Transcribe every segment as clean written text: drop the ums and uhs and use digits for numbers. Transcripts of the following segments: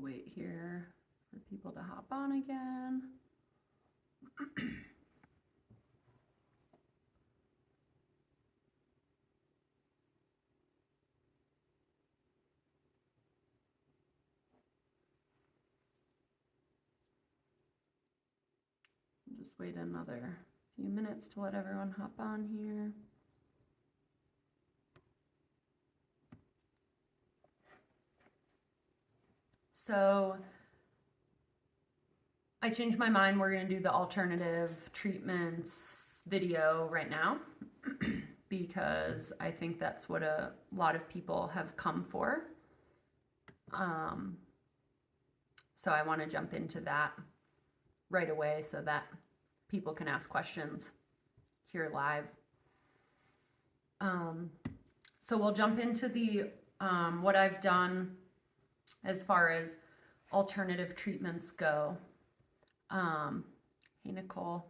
wait here for people to hop on again. Just wait another few minutes to let everyone hop on here. So I changed my mind. We're going to do the alternative treatments video right now because I think that's what a lot of people have come for. So I want to jump into that right away so that people can ask questions here live. So we'll jump into the what I've done as far as alternative treatments go. Hey, Nicole.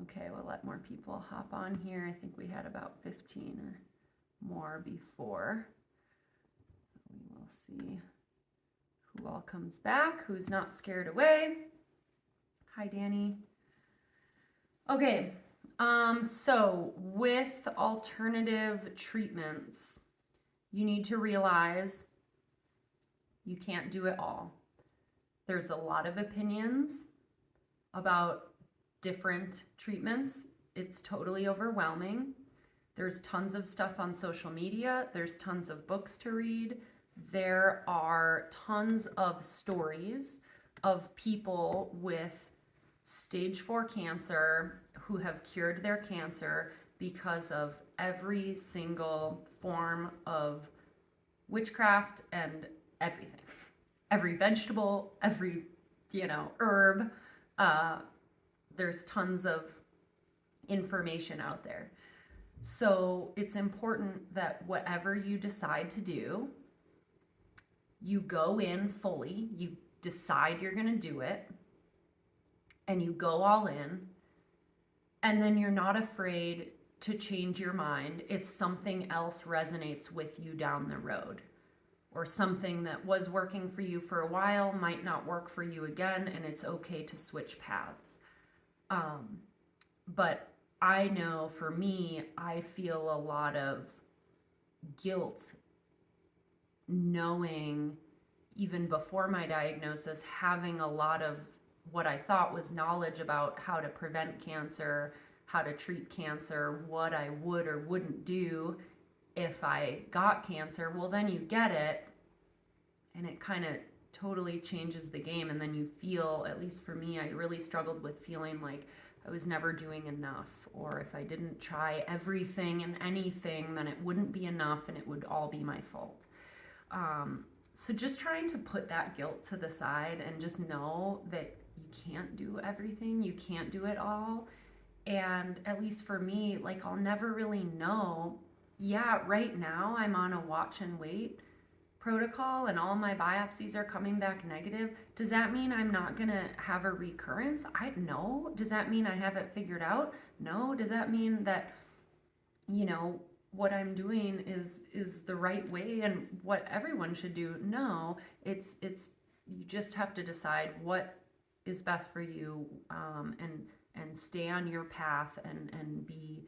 Okay, we'll let more people hop on here. I think we had about 15 or more before. We will see who all comes back, who's not scared away. Hi, Danny. Okay, so with alternative treatments, you need to realize you can't do it all. There's a lot of opinions about different treatments. It's totally overwhelming. There's tons of stuff on social media. There's tons of books to read. There are tons of stories of people with stage 4 cancer who have cured their cancer because of every single form of witchcraft and everything. Every vegetable, every, herb. There's tons of information out there. So it's important that whatever you decide to do, you go in fully, you decide you're going to do it, and you go all in, and then you're not afraid to change your mind if something else resonates with you down the road, or something that was working for you for a while might not work for you again, and it's okay to switch paths. But I know for me, I feel a lot of guilt knowing, even before my diagnosis, having a lot of what I thought was knowledge about how to prevent cancer, how to treat cancer, what I would or wouldn't do if I got cancer. Well, then you get it, and it kind of totally changes the game. And then you feel, at least for me, I really struggled with feeling like I was never doing enough, or if I didn't try everything and anything, then it wouldn't be enough and it would all be my fault. So just trying to put that guilt to the side and just know that you can't do everything, you can't do it all. And at least for me, like, I'll never really know. Yeah, right now I'm on a watch and wait protocol and all my biopsies are coming back negative. Does that mean I'm not gonna have a recurrence? No. Does that mean I have it figured out? No. Does that mean that, what I'm doing is the right way and what everyone should do? No. It's you just have to decide what is best for you, and stay on your path and be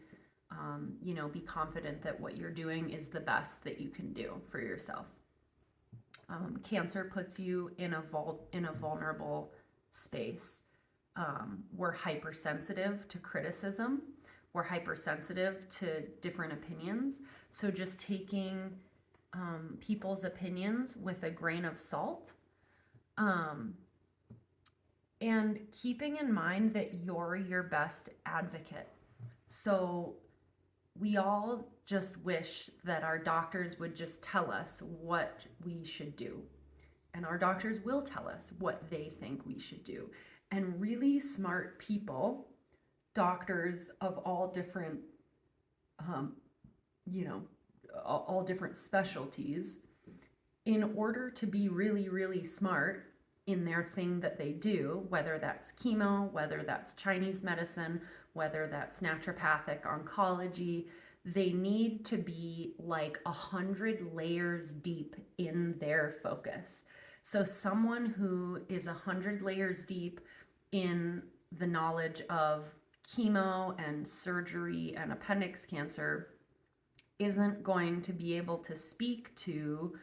be confident that what you're doing is the best that you can do for yourself. Cancer puts you in a vulnerable space. We're hypersensitive to criticism. We're hypersensitive to different opinions. So just taking people's opinions with a grain of salt, and keeping in mind that you're your best advocate. So we all just wish that our doctors would just tell us what we should do. And our doctors will tell us what they think we should do. And really smart people, doctors of all different, all different specialties, in order to be really, really smart in their thing that they do, whether that's chemo, whether that's Chinese medicine, whether that's naturopathic oncology, they need to be like 100 layers deep in their focus. So someone who is 100 layers deep in the knowledge of chemo and surgery and appendix cancer isn't going to be able to speak to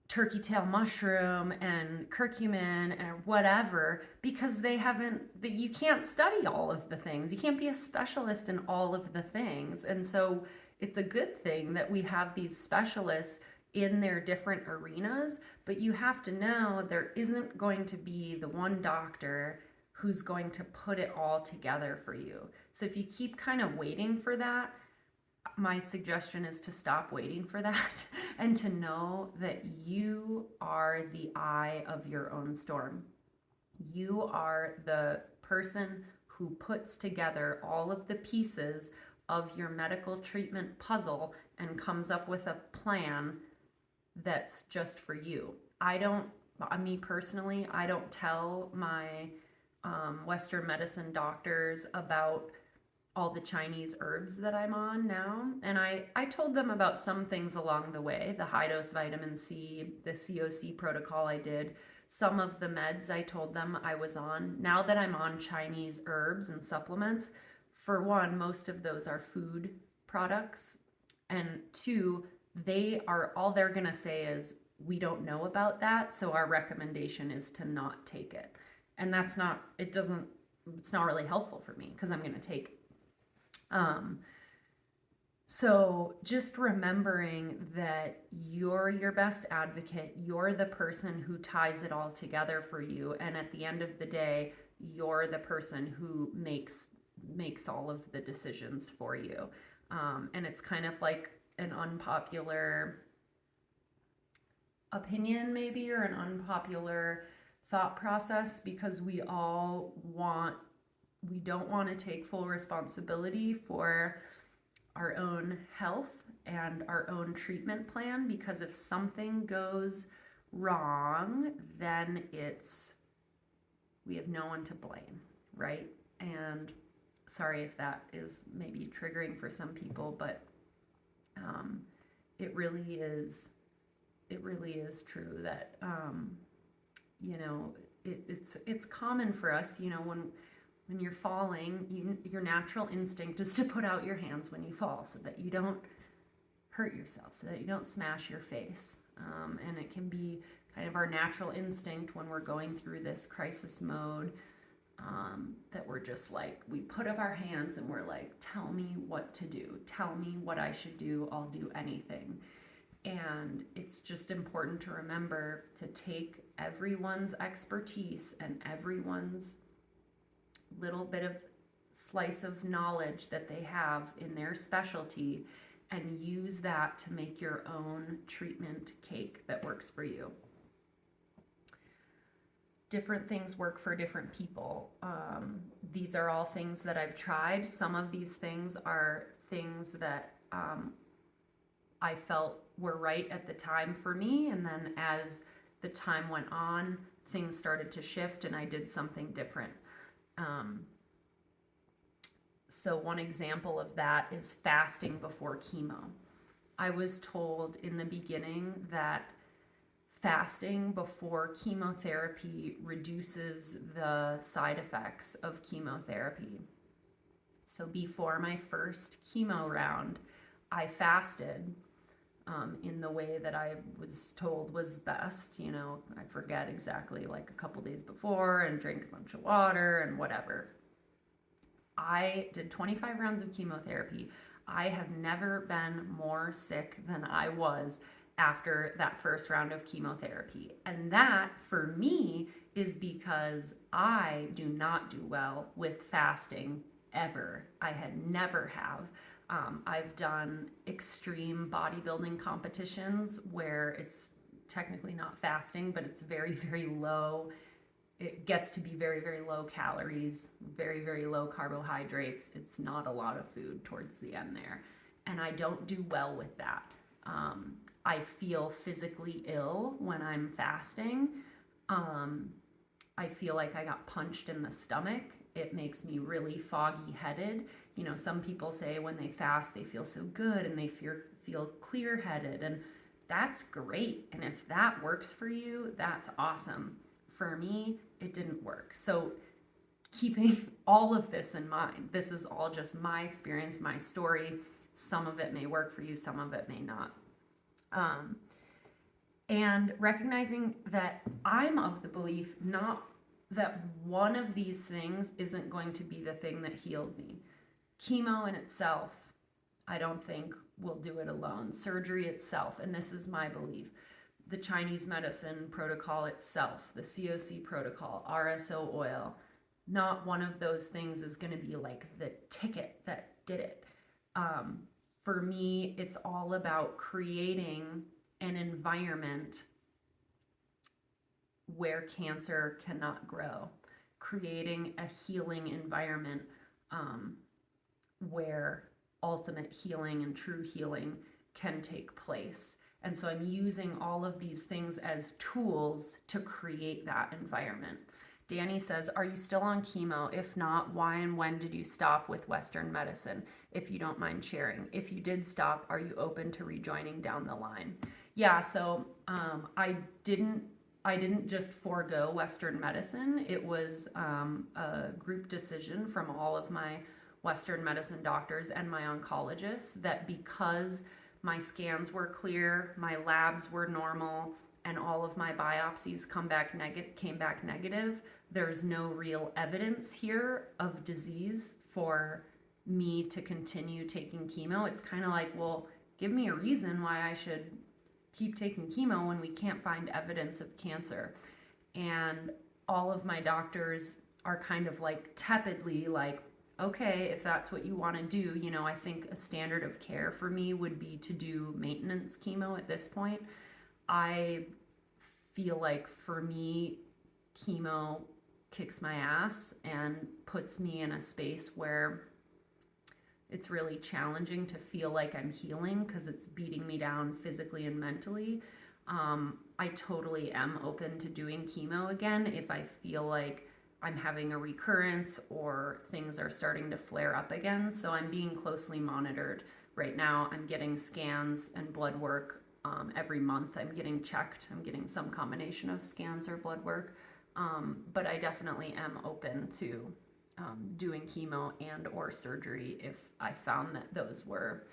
turkey tail mushroom and curcumin and whatever, because they haven't, you can't study all of the things. You can't be a specialist in all of the things. And so it's a good thing that we have these specialists in their different arenas, but you have to know there isn't going to be the one doctor who's going to put it all together for you. So if you keep kind of waiting for that, my suggestion is to stop waiting for that and to know that you are the eye of your own storm. You are the person who puts together all of the pieces of your medical treatment puzzle and comes up with a plan that's just for you. Me personally, I don't tell my Western medicine doctors about all the Chinese herbs that I'm on now. And I told them about some things along the way, the high dose vitamin C, the COC protocol I did, some of the meds I told them I was on. Now that I'm on Chinese herbs and supplements, for one, most of those are food products. And two, all they're gonna say is, we don't know about that, so our recommendation is to not take it. And it's not really helpful for me because I'm gonna take it. So just remembering that you're your best advocate, you're the person who ties it all together for you, and at the end of the day, you're the person who makes all of the decisions for you. And it's kind of like an unpopular opinion maybe, or an unpopular thought process, because we don't want to take full responsibility for our own health and our own treatment plan, because if something goes wrong, then we have no one to blame, right? And sorry if that is maybe triggering for some people, but it really is true that it's common for us, when you're falling, your natural instinct is to put out your hands when you fall so that you don't hurt yourself, so that you don't smash your face. And it can be kind of our natural instinct when we're going through this crisis mode, that we're just like, we put up our hands and we're like, tell me what to do. Tell me what I should do. I'll do anything. And it's just important to remember to take everyone's expertise and everyone's little bit of slice of knowledge that they have in their specialty and use that to make your own treatment cake that works for you. Different things work for different people. These are all things that I've tried. Some of these things are things that I felt were right at the time for me, and then as the time went on, things started to shift and I did something different. So one example of that is fasting before chemo. I was told in the beginning that fasting before chemotherapy reduces the side effects of chemotherapy. So before my first chemo round, I fasted in the way that I was told was best. I forget exactly, like a couple days before, and drink a bunch of water and whatever. I did 25 rounds of chemotherapy. I have never been more sick than I was after that first round of chemotherapy. And that, for me, is because I do not do well with fasting ever. I had never have. I've done extreme bodybuilding competitions where it's technically not fasting, but it's very, very low. It gets to be very, very low calories, very, very low carbohydrates. It's not a lot of food towards the end there. And I don't do well with that. I feel physically ill when I'm fasting. I feel like I got punched in the stomach. It makes me really foggy headed. Some people say when they fast, they feel so good and they feel clear headed. And that's great. And if that works for you, that's awesome. For me, it didn't work. So keeping all of this in mind, this is all just my experience, my story. Some of it may work for you, some of it may not. And recognizing that I'm of the belief not that one of these things isn't going to be the thing that healed me. Chemo in itself, I don't think will do it alone. Surgery itself, and this is my belief, the Chinese medicine protocol itself, the COC protocol, RSO oil, not one of those things is going to be like the ticket that did it. For me, it's all about creating an environment where cancer cannot grow, creating a healing environment where ultimate healing and true healing can take place. And so I'm using all of these things as tools to create that environment. Danny says, are you still on chemo? If not, why and when did you stop with Western medicine? If you don't mind sharing. If you did stop, are you open to rejoining down the line? Yeah, so I didn't just forego Western medicine. It was a group decision from all of my Western medicine doctors and my oncologists that because my scans were clear, my labs were normal, and all of my biopsies came back negative, there's no real evidence here of disease for me to continue taking chemo. It's kind of like, well, give me a reason why I should keep taking chemo when we can't find evidence of cancer. And all of my doctors are kind of like tepidly like, okay, if that's what you want to do, you know, I think a standard of care for me would be to do maintenance chemo at this point. I feel like for me, chemo kicks my ass and puts me in a space where it's really challenging to feel like I'm healing because it's beating me down physically and mentally. I totally am open to doing chemo again if I feel like I'm having a recurrence or things are starting to flare up again. So I'm being closely monitored right now. I'm getting scans and blood work every month. I'm getting checked. I'm getting some combination of scans or blood work. But I definitely am open to doing chemo and or surgery if I found that those were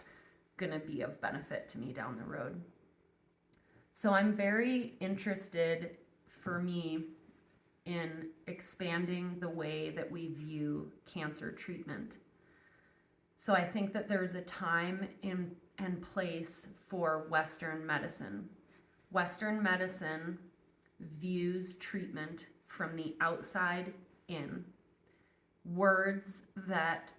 going to be of benefit to me down the road. So I'm very interested, for me, in expanding the way that we view cancer treatment. So I think that there's a time and place for Western medicine. Western medicine views treatment from the outside in. Words that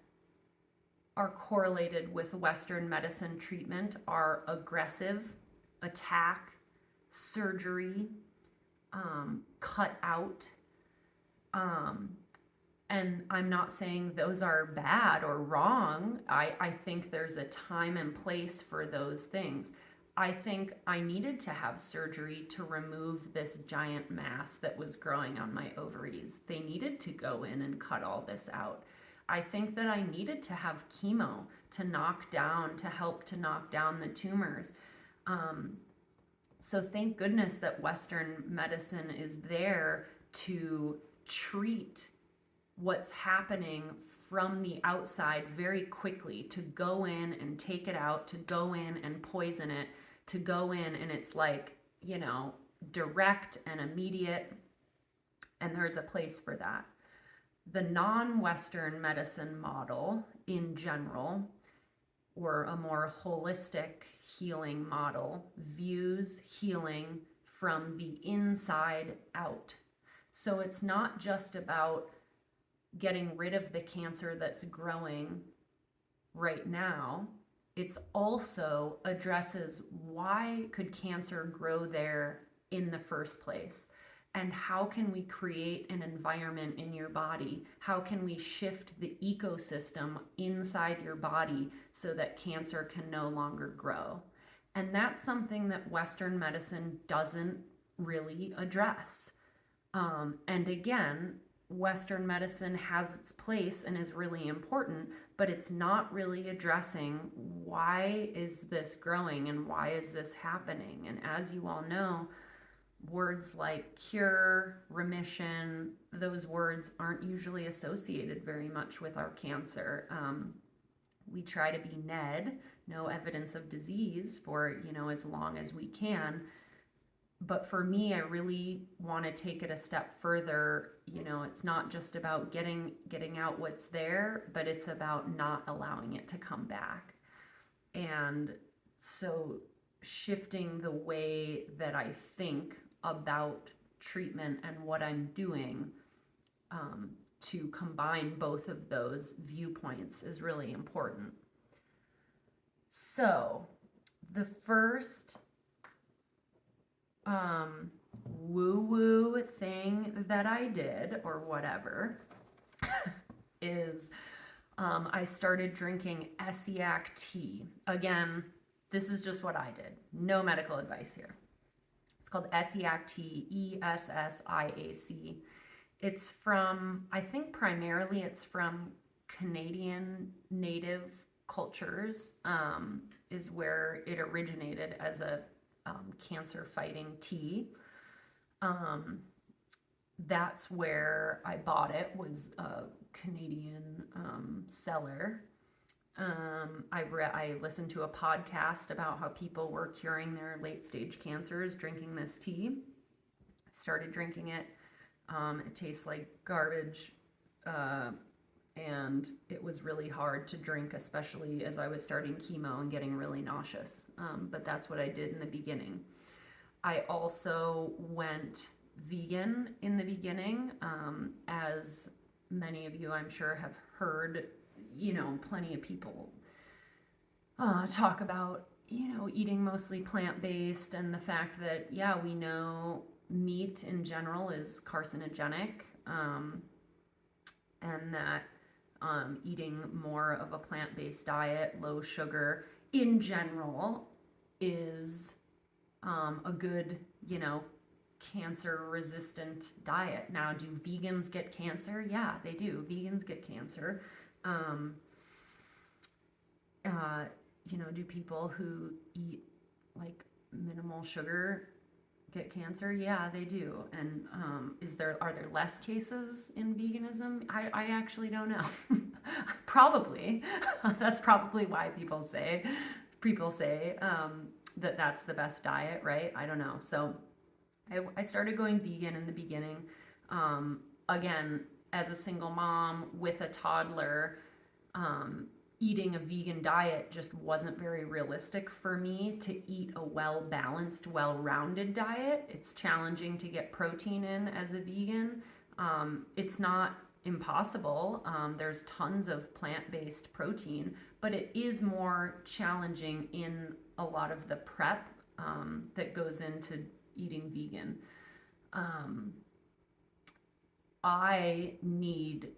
are correlated with Western medicine treatment are aggressive, attack, surgery, cut out. And I'm not saying those are bad or wrong. I think there's a time and place for those things. I think I needed to have surgery to remove this giant mass that was growing on my ovaries. They needed to go in and cut all this out. I think that I needed to have chemo to help to knock down the tumors. So thank goodness that Western medicine is there to treat what's happening from the outside very quickly, to go in and take it out, to go in and poison it, to go in and it's like, you know, direct and immediate, and there's a place for that. The non-Western medicine model in general, or a more holistic healing model, views healing from the inside out. So it's not just about getting rid of the cancer that's growing right now. It's also addresses why could cancer grow there in the first place? And how can we create an environment in your body? How can we shift the ecosystem inside your body so that cancer can no longer grow? And that's something that Western medicine doesn't really address. And again, Western medicine has its place and is really important, but it's not really addressing why is this growing and why is this happening. And as you all know, words like cure, remission, those words aren't usually associated very much with our cancer. We try to be NED, no evidence of disease, for, as long as we can. But for me, I really want to take it a step further. It's not just about getting out what's there, but it's about not allowing it to come back. And so shifting the way that I think about treatment and what I'm doing, to combine both of those viewpoints is really important. So the first woo-woo thing that I did, or whatever, is I started drinking Essiac tea. Again, this is just what I did. No medical advice here. It's called Essiac tea, Essiac. It's from, I think primarily it's from Canadian native cultures, is where it originated as a cancer fighting tea. That's where I bought it, was a Canadian seller. I listened to a podcast about how people were curing their late stage cancers drinking this tea. I started drinking it. It tastes like garbage, and it was really hard to drink, especially as I was starting chemo and getting really nauseous. But that's what I did in the beginning. I also went vegan in the beginning, as many of you I'm sure have heard, plenty of people talk about, eating mostly plant-based, and the fact that, yeah, we know meat in general is carcinogenic, and that eating more of a plant-based diet, low sugar in general, is a good, cancer-resistant diet. Now, do vegans get cancer? Yeah, they do. Vegans get cancer. Do people who eat like minimal sugar get cancer? Yeah, they do. And are there less cases in veganism? I actually don't know. Probably. That's probably why people say that that's the best diet, right? I don't know. So I started going vegan in the beginning. Again, as a single mom with a toddler, eating a vegan diet just wasn't very realistic for me to eat a well-balanced, well-rounded diet. It's challenging to get protein in as a vegan. It's not impossible. There's tons of plant-based protein, but it is more challenging in a lot of the prep that goes into eating vegan. I need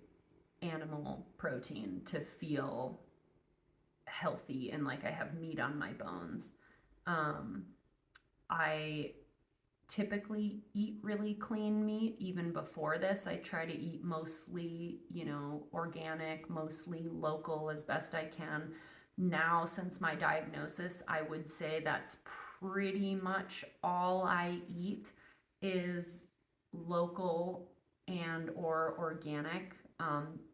animal protein to feel healthy and like I have meat on my bones. I typically eat really clean meat. Even before this, I try to eat mostly, organic, mostly local as best I can. Now, since my diagnosis, I would say that's pretty much all I eat is local and or organic,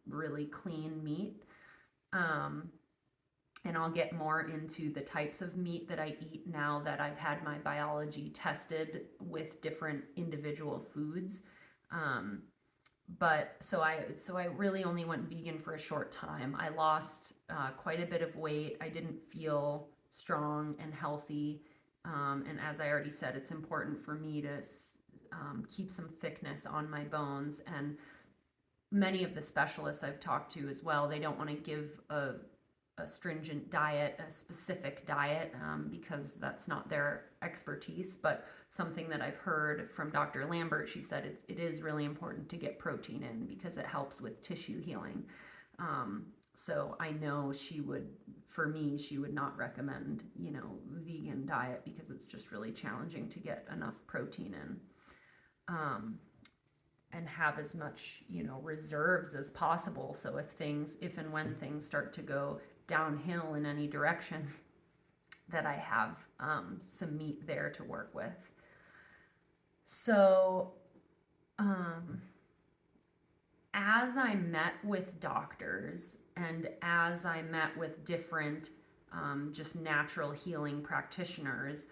really clean meat. And I'll get more into the types of meat that I eat now that I've had my biology tested with different individual foods. But so I really only went vegan for a short time. I lost quite a bit of weight. I didn't feel strong and healthy. And as I already said, it's important for me to keep some thickness on my bones. And many of the specialists I've talked to as well, they don't want to give a stringent diet, a specific diet, because that's not their expertise. But something that I've heard from Dr. Lambert, she said it is really important to get protein in because it helps with tissue healing. So I know she would not recommend, vegan diet because it's just really challenging to get enough protein in. and have as much, reserves as possible. So if and when things start to go downhill in any direction, that I have some meat there to work with. So, as I met with doctors and as I met with different just natural healing practitioners,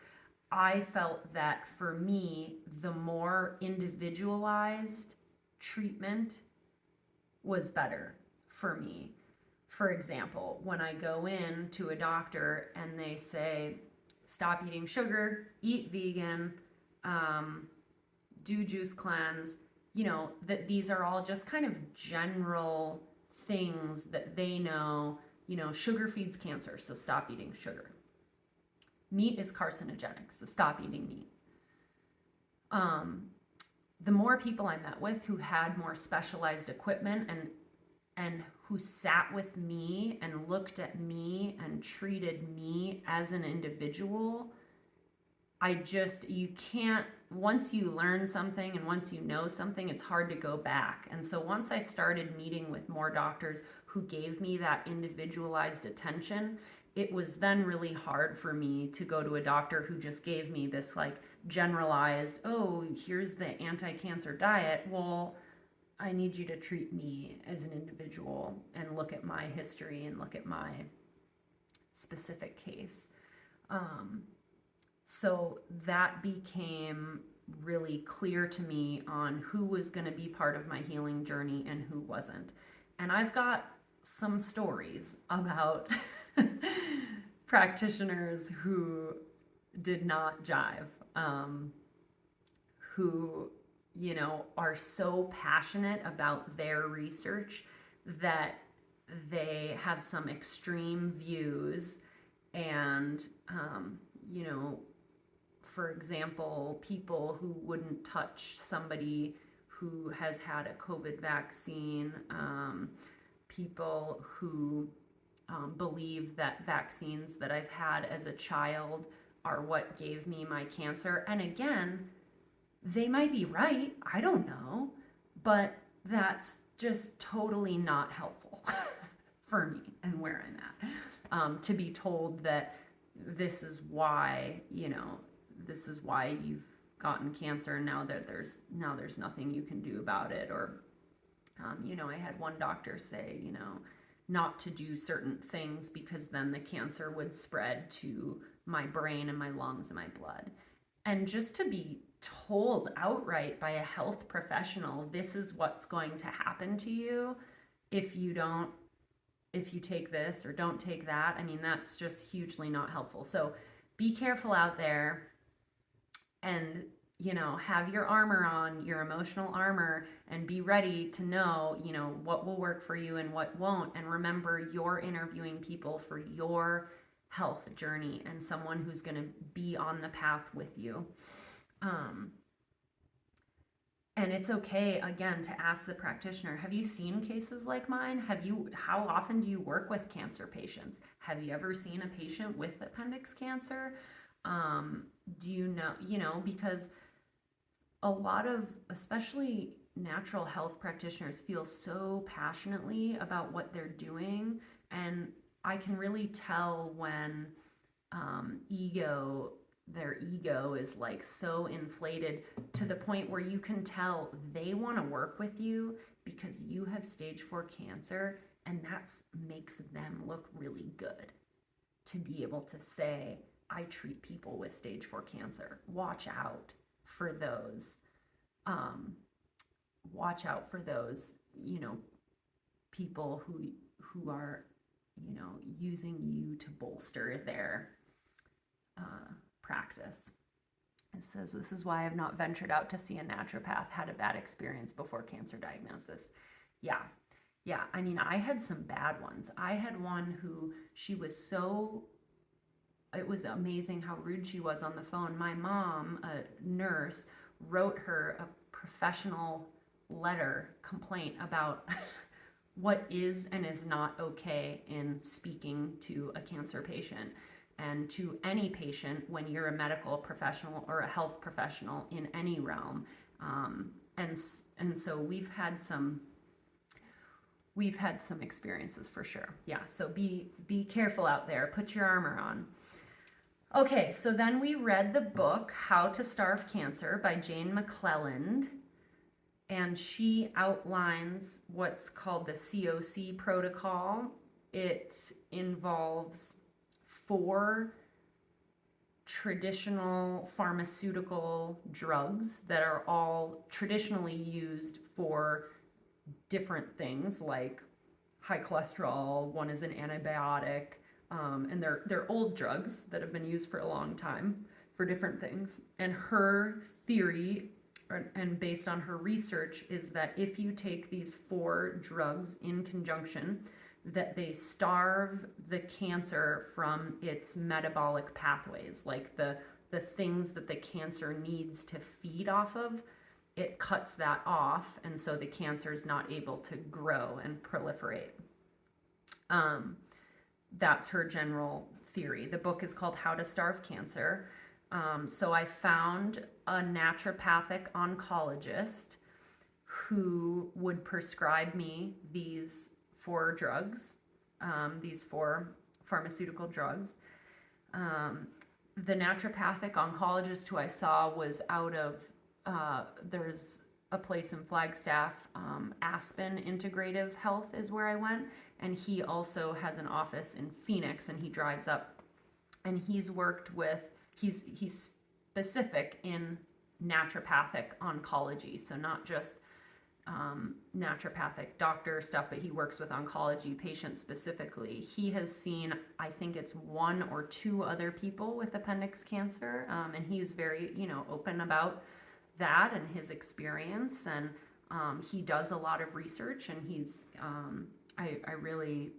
I felt that for me, the more individualized treatment was better for me. For example, when I go in to a doctor and they say, stop eating sugar, eat vegan, do juice cleanse, that these are all just kind of general things that they know, sugar feeds cancer, so stop eating sugar. Meat is carcinogenic, so stop eating meat. The more people I met with who had more specialized equipment and who sat with me and looked at me and treated me as an individual, you can't, once you learn something and once you know something, it's hard to go back. And so once I started meeting with more doctors who gave me that individualized attention, it was then really hard for me to go to a doctor who just gave me this like generalized, oh, here's the anti-cancer diet. Well, I need you to treat me as an individual and look at my history and look at my specific case. So that became really clear to me on who was going to be part of my healing journey and who wasn't. And I've got some stories about practitioners who did not jive, who, are so passionate about their research that they have some extreme views and, for example, people who wouldn't touch somebody who has had a COVID vaccine, people who believe that vaccines that I've had as a child are what gave me my cancer. And again, they might be right, I don't know, but that's just totally not helpful for me and where I'm at. To be told that this is why, this is why you've gotten cancer, and now there's nothing you can do about it. Or, I had one doctor say, not to do certain things because then the cancer would spread to my brain and my lungs and my blood. And just to be told outright by a health professional, this is what's going to happen to you if you take this or don't take that, I mean, that's just hugely not helpful. So be careful out there and, have your armor on, your emotional armor, and be ready to know, what will work for you and what won't. And remember, you're interviewing people for your health journey and someone who's going to be on the path with you. And it's okay, again, to ask the practitioner, have you seen cases like mine? How often do you work with cancer patients? Have you ever seen a patient with appendix cancer? Do you know, because a lot of, especially natural health practitioners, feel so passionately about what they're doing. And I can really tell when their ego is like so inflated to the point where you can tell they want to work with you because you have stage 4 cancer, and that makes them look really good to be able to say, I treat people with stage 4 cancer. Watch out for those. People who are, using you to bolster their practice. It says, this is why I've not ventured out to see a naturopath, had a bad experience before cancer diagnosis. Yeah. I mean, I had some bad ones. I had one who it was amazing how rude she was on the phone. My mom, a nurse, wrote her a professional complaint about what is and is not okay in speaking to a cancer patient. And to any patient, when you're a medical professional or a health professional in any realm, and so we've had some experiences for sure. Yeah, so be careful out there. Put your armor on. Okay, so then we read the book How to Starve Cancer by Jane McClelland, and she outlines what's called the COC protocol. It involves 4 traditional pharmaceutical drugs that are all traditionally used for different things, like high cholesterol. One is an antibiotic, and they're old drugs that have been used for a long time for different things. And her theory, and based on her research, is that if you take these 4 drugs in conjunction, that they starve the cancer from its metabolic pathways, like the things that the cancer needs to feed off of. It cuts that off, and so the cancer is not able to grow and proliferate. That's her general theory. The book is called How to Starve Cancer. So I found a naturopathic oncologist who would prescribe me these 4 drugs, these 4 pharmaceutical drugs. The naturopathic oncologist who I saw was out of, there's a place in Flagstaff, Aspen Integrative Health is where I went, and he also has an office in Phoenix, and he drives up, and he's worked with, he's specific in naturopathic oncology, so not just naturopathic doctor stuff, but he works with oncology patients specifically. He has seen, I think it's 1 or 2 other people with appendix cancer, and he's very, open about that and his experience, and he does a lot of research, and he's, I really,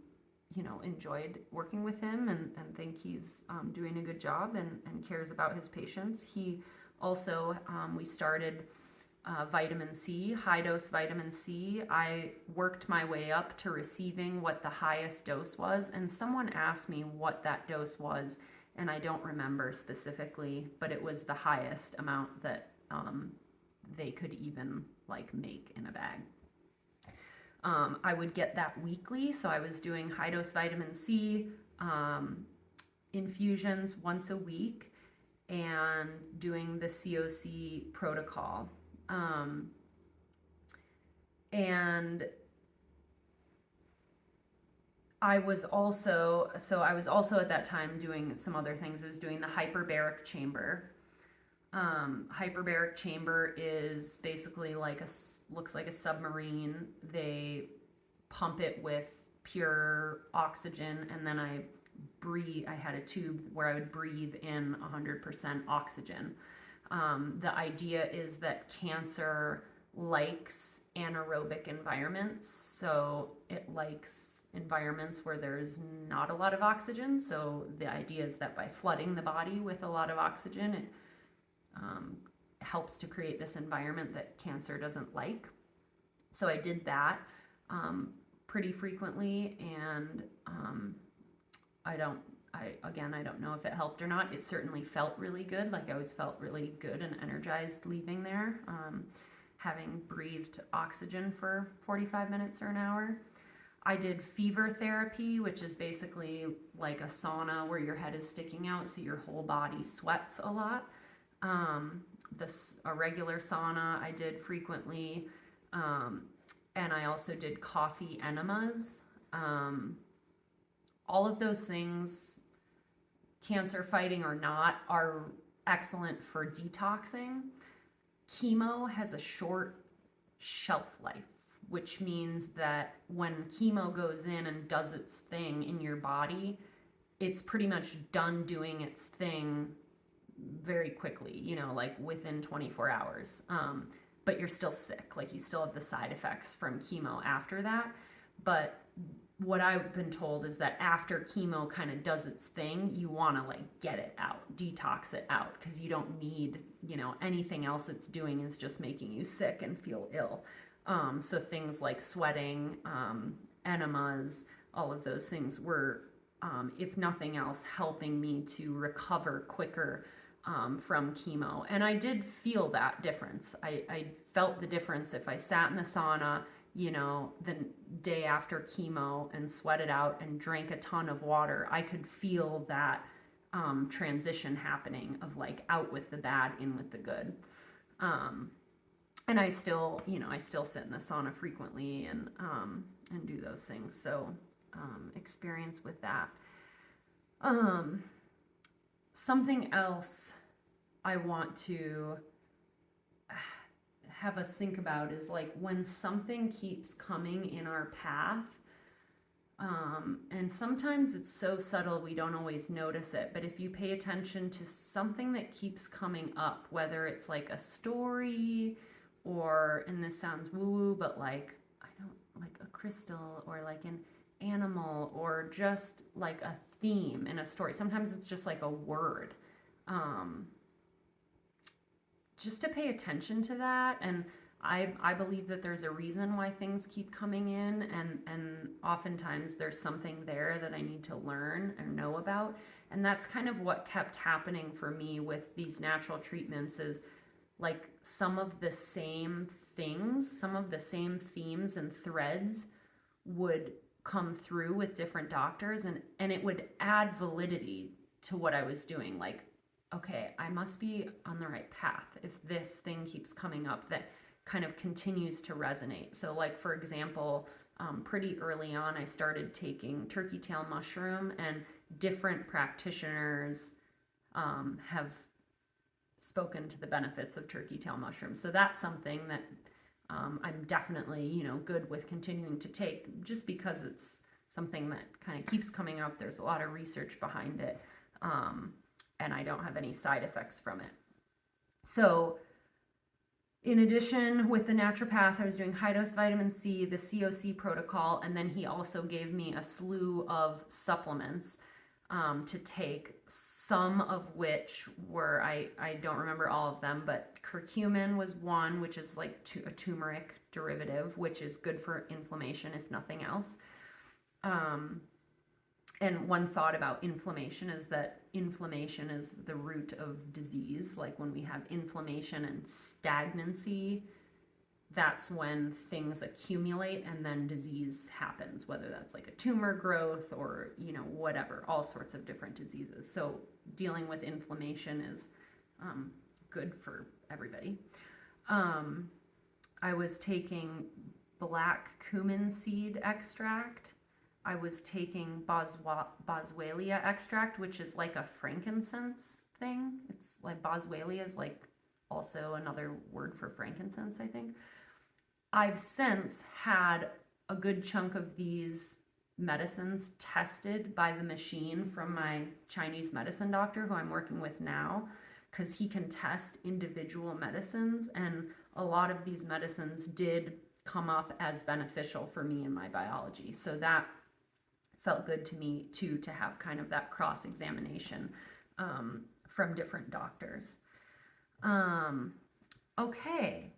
enjoyed working with him, and think he's doing a good job and cares about his patients. He also, we started vitamin C, high dose vitamin C. I worked my way up to receiving what the highest dose was, and someone asked me what that dose was, and I don't remember specifically, but it was the highest amount that they could even make in a bag. I would get that weekly, so I was doing high dose vitamin C infusions once a week and doing the COC protocol. And I was also at that time doing some other things. I was doing the hyperbaric chamber. Hyperbaric chamber is basically looks like a submarine. They pump it with pure oxygen, and then I had a tube where I would breathe in 100% oxygen. The idea is that cancer likes anaerobic environments, so it likes environments where there's not a lot of oxygen. So the idea is that by flooding the body with a lot of oxygen, it helps to create this environment that cancer doesn't like. So I did that pretty frequently, and I don't know if it helped or not. It certainly felt really good. I always felt really good and energized leaving there, having breathed oxygen for 45 minutes or an hour. I did fever therapy, which is basically like a sauna where your head is sticking out, so your whole body sweats a lot. A regular sauna I did frequently, and I also did coffee enemas. All of those things, cancer fighting or not, are excellent for detoxing. Chemo has a short shelf life, which means that when chemo goes in and does its thing in your body, it's pretty much done doing its thing very quickly, within 24 hours. But you're still sick, you still have the side effects from chemo after that. But what I've been told is that after chemo kind of does its thing, you want to get it out, detox it out, because you don't need, anything else it's doing is just making you sick and feel ill. So things like sweating, enemas, all of those things were, if nothing else, helping me to recover quicker from chemo. And I did feel that difference. I felt the difference if I sat in the sauna, you know, the day after chemo and sweated out and drank a ton of water. I could feel that transition happening of like out with the bad, in with the good. And I still, you know, I still sit in the sauna frequently and do those things. So experience with that. Something else I want to have us think about is like when something keeps coming in our path, and sometimes it's so subtle we don't always notice it, but if you pay attention to something that keeps coming up, whether it's like a story or, and this sounds woo-woo, but like, I don't, like a crystal or like an animal or just like a theme in a story. Sometimes it's just like a word. Just to pay attention to that. And I believe that there's a reason why things keep coming in, and oftentimes there's something there that I need to learn and know about. And that's kind of what kept happening for me with these natural treatments, is like some of the same things, some of the same themes and threads would come through with different doctors, and it would add validity to what I was doing. Like, okay, I must be on the right path if this thing keeps coming up that kind of continues to resonate. So like, for example, pretty early on, I started taking turkey tail mushroom, and different practitioners have spoken to the benefits of turkey tail mushroom. So that's something that I'm definitely, you know, good with continuing to take, just because it's something that kind of keeps coming up. There's a lot of research behind it, and I don't have any side effects from it. So in addition, with the naturopath, I was doing high dose vitamin C, the COC protocol, and then he also gave me a slew of supplements to take, some of which were, I don't remember all of them, but curcumin was one, which is like a turmeric derivative, which is good for inflammation, if nothing else. And one thought about inflammation is that inflammation is the root of disease. Like when we have inflammation and stagnancy, that's when things accumulate and then disease happens, whether that's like a tumor growth or, you know, whatever, all sorts of different diseases. So dealing with inflammation is good for everybody. I was taking black cumin seed extract. I was taking boswellia extract, which is like a frankincense thing. It's like boswellia is like also another word for frankincense, I think. I've since had a good chunk of these medicines tested by the machine from my Chinese medicine doctor, who I'm working with now, because he can test individual medicines, and a lot of these medicines did come up as beneficial for me in my biology. So that felt good to me too, to have kind of that cross-examination from different doctors. Okay.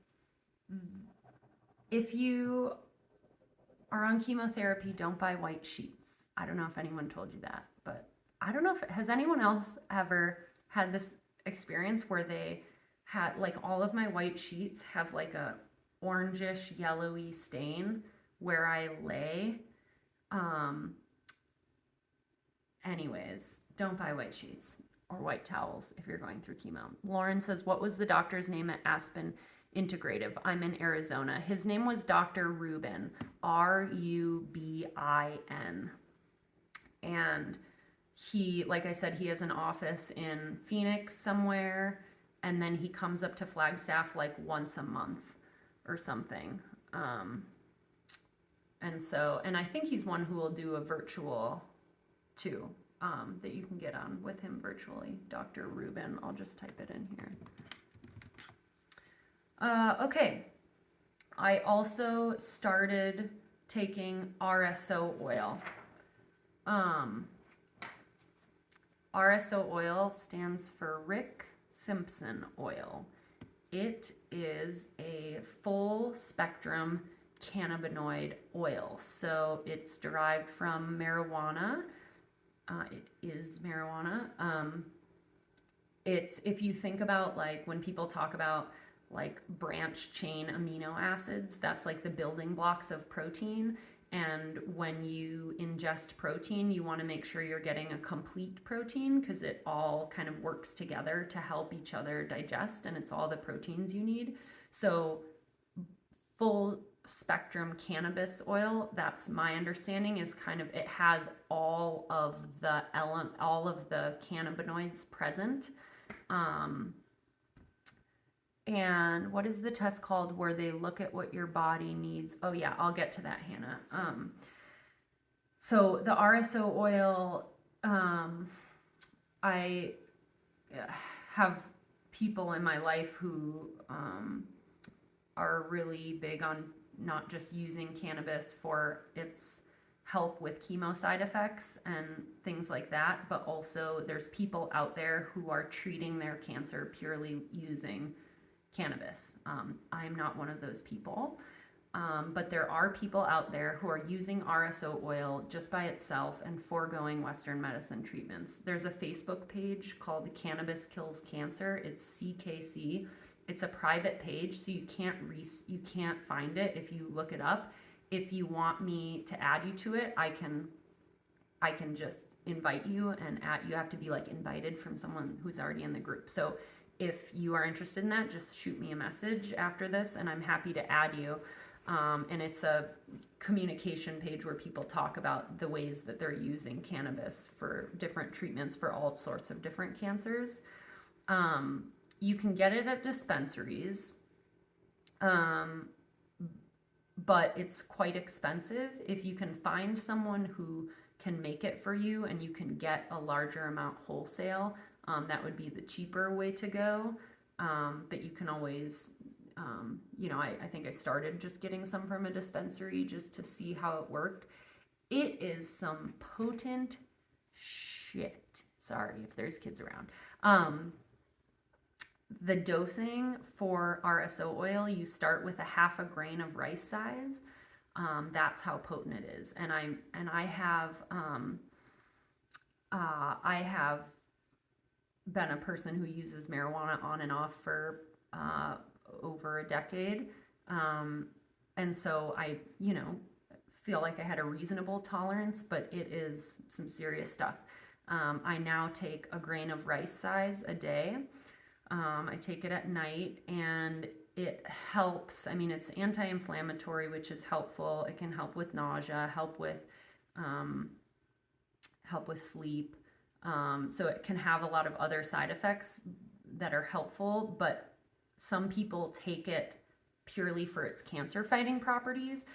If you are on chemotherapy, don't buy white sheets. I don't know if anyone told you that, but I don't know if, has anyone else ever had this experience where they had, like, all of my white sheets have like a orangish yellowy stain where I lay. Anyways, don't buy white sheets or white towels if you're going through chemo. Lauren says, what was the doctor's name at Aspen Integrative? I'm in Arizona. His name was Dr. Rubin, Rubin. And he, like I said, he has an office in Phoenix somewhere, and then he comes up to Flagstaff like once a month or something. And so, and I think he's one who will do a virtual too, that you can get on with him virtually. Dr. Rubin, I'll just type it in here. Okay, I also started taking RSO oil. RSO oil stands for Rick Simpson oil. It is a full spectrum cannabinoid oil. So it's derived from marijuana. It is marijuana. It's, if you think about like when people talk about like branch chain amino acids, that's like the building blocks of protein. And when you ingest protein, you want to make sure you're getting a complete protein because it all kind of works together to help each other digest, and it's all the proteins you need. So full spectrum cannabis oil, that's my understanding, is kind of, it has all of the all of the cannabinoids present. um, and what is the test called where they look at what your body needs? Oh yeah, I'll get to that, Hannah. So the RSO oil, I have people in my life who are really big on not just using cannabis for its help with chemo side effects and things like that, but also there's people out there who are treating their cancer purely using cannabis. I'm not one of those people. But there are people out there who are using RSO oil just by itself and foregoing Western medicine treatments. There's a Facebook page called Cannabis Kills Cancer. It's CKC. It's a private page, so you can't find it if you look it up. If you want me to add you to it, I can just invite you, and you have to be like invited from someone who's already in the group. So if you are interested in that, just shoot me a message after this, and I'm happy to add you. And it's a communication page where people talk about the ways that they're using cannabis for different treatments for all sorts of different cancers. You can get it at dispensaries, but it's quite expensive. If you can find someone who can make it for you and you can get a larger amount wholesale, that would be the cheaper way to go. But you can always, I think I started just getting some from a dispensary just to see how it worked. It is some potent shit. Sorry if there's kids around. The dosing for RSO oil, you start with a half a grain of rice size. That's how potent it is. And I have been a person who uses marijuana on and off for over a decade. And so I, feel like I had a reasonable tolerance, but it is some serious stuff. I now take a grain of rice size a day. I take it at night, and it helps. I mean, it's anti-inflammatory, which is helpful. It can help with nausea, help with sleep. So it can have a lot of other side effects that are helpful, but some people take it purely for its cancer fighting properties.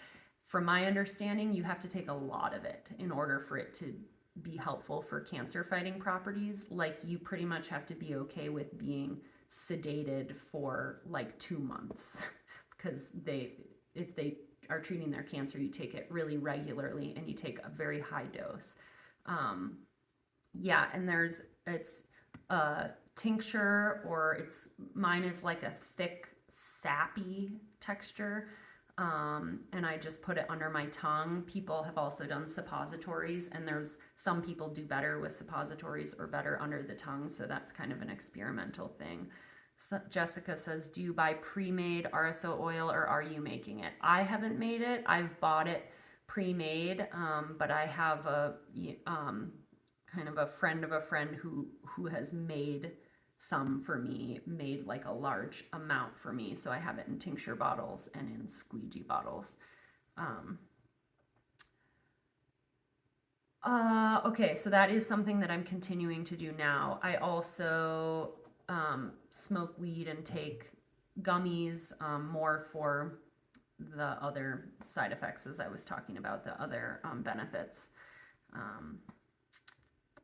From my understanding, you have to take a lot of it in order for it to be helpful for cancer fighting properties. Like, you pretty much have to be okay with being sedated for like 2 months because if they are treating their cancer, you take it really regularly and you take a very high dose. And it's a tincture, or mine is like a thick sappy texture. And I just put it under my tongue. People have also done suppositories, and there's some people do better with suppositories or better under the tongue. So that's kind of an experimental thing. So Jessica says, do you buy pre-made RSO oil or are you making it? I haven't made it. I've bought it pre-made, but I have a kind of a friend of a friend who has made some for me, made like a large amount for me. So I have it in tincture bottles and in squeegee bottles. Okay, so that is something that I'm continuing to do now. I also smoke weed and take gummies, more for the other side effects, as I was talking about, the other benefits,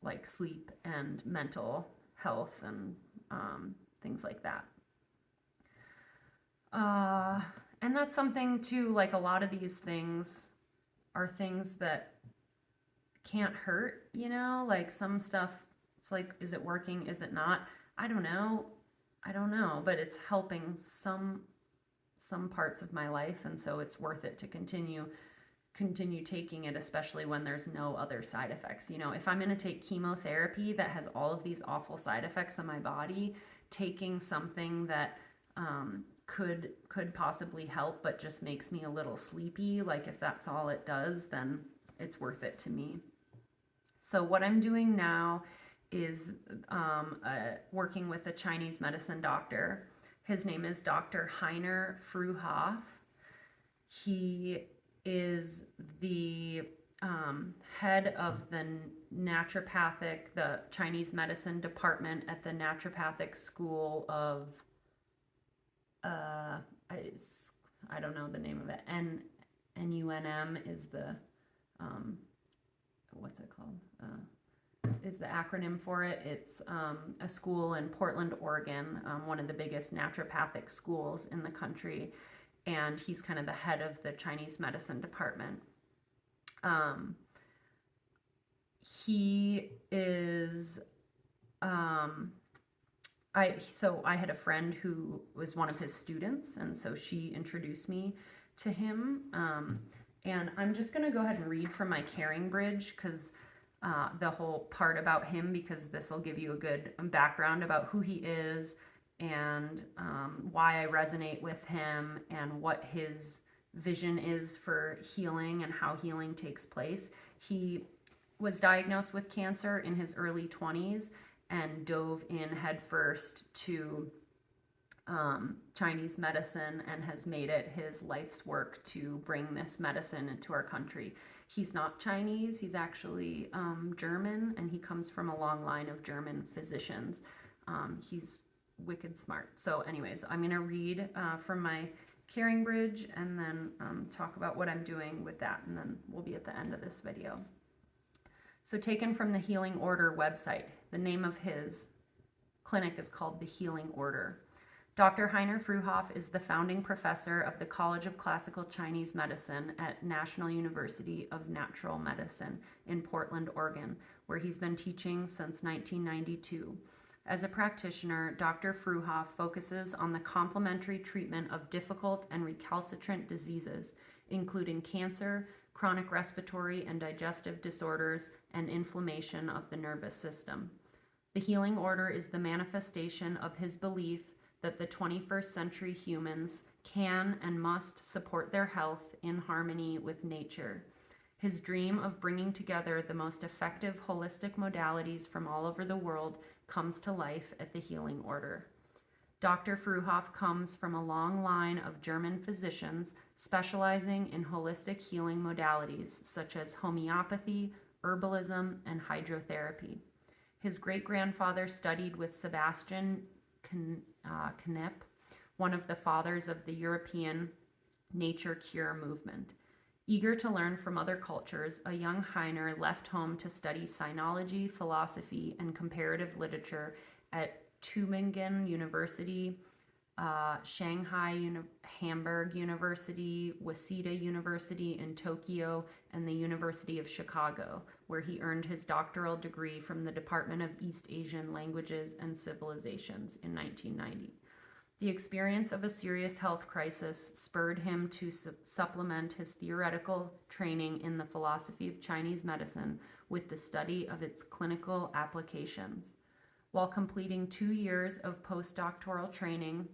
like sleep and mental health and things like that. And that's something too, like a lot of these things are things that can't hurt, like some stuff, it's like, is it working? Is it not? I don't know, but it's helping some parts of my life. And so it's worth it to continue continue taking it, especially when there's no other side effects. You know, if I'm going to take chemotherapy that has all of these awful side effects on my body, taking something that could possibly help but just makes me a little sleepy, like if that's all it does, then it's worth it to me. So what I'm doing now is working with a Chinese medicine doctor. His name is Dr. Heiner Fruhoff. He is the head of the the Chinese medicine department at the naturopathic school of, I don't know the name of it. NUNM is the, what's it called? Is the acronym for it. It's a school in Portland, Oregon, one of the biggest naturopathic schools in the country. And he's kind of the head of the Chinese medicine department. He is, so I had a friend who was one of his students, and so she introduced me to him. And I'm just going to go ahead and read from my Caring Bridge, because the whole part about him, because this will give you a good background about who he is, and why I resonate with him, and what his vision is for healing and how healing takes place. He was diagnosed with cancer in his early 20s and dove in headfirst to Chinese medicine and has made it his life's work to bring this medicine into our country. He's not Chinese, he's actually German, and he comes from a long line of German physicians. He's wicked smart. So anyways, I'm going to read from my Caring Bridge and then talk about what I'm doing with that, and then we'll be at the end of this video. So taken from the Healing Order website, the name of his clinic is called the Healing Order. Dr. Heiner Fruhoff is the founding professor of the College of Classical Chinese Medicine at National University of Natural Medicine in Portland, Oregon, where he's been teaching since 1992. As a practitioner, Dr. Fruhoff focuses on the complementary treatment of difficult and recalcitrant diseases, including cancer, chronic respiratory and digestive disorders, and inflammation of the nervous system. The Healing Order is the manifestation of his belief that the 21st century humans can and must support their health in harmony with nature. His dream of bringing together the most effective holistic modalities from all over the world comes to life at the Healing Order. Dr. Fruhoff comes from a long line of German physicians specializing in holistic healing modalities such as homeopathy, herbalism, and hydrotherapy. His great-grandfather studied with Sebastian Knep, one of the fathers of the European nature cure movement. Eager to learn from other cultures, a young Heiner left home to study sinology, philosophy, and comparative literature at Tübingen University, Hamburg University, Waseda University in Tokyo, and the University of Chicago, where he earned his doctoral degree from the Department of East Asian Languages and Civilizations in 1990. The experience of a serious health crisis spurred him to supplement his theoretical training in the philosophy of Chinese medicine with the study of its clinical applications. While completing 2 years of postdoctoral training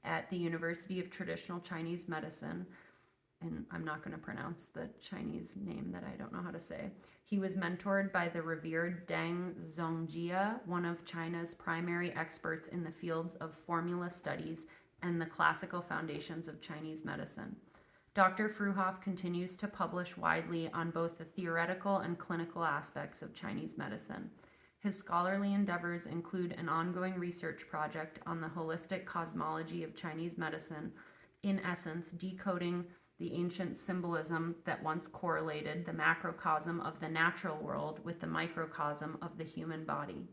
at the University of Traditional Chinese Medicine, and I'm not going to pronounce the Chinese name that I don't know how to say, he was mentored by the revered Deng Zongjia, one of China's primary experts in the fields of formula studies and the classical foundations of Chinese medicine. Dr. Fruhoff continues to publish widely on both the theoretical and clinical aspects of Chinese medicine. His scholarly endeavors include an ongoing research project on the holistic cosmology of Chinese medicine, in essence, decoding the ancient symbolism that once correlated the macrocosm of the natural world with the microcosm of the human body.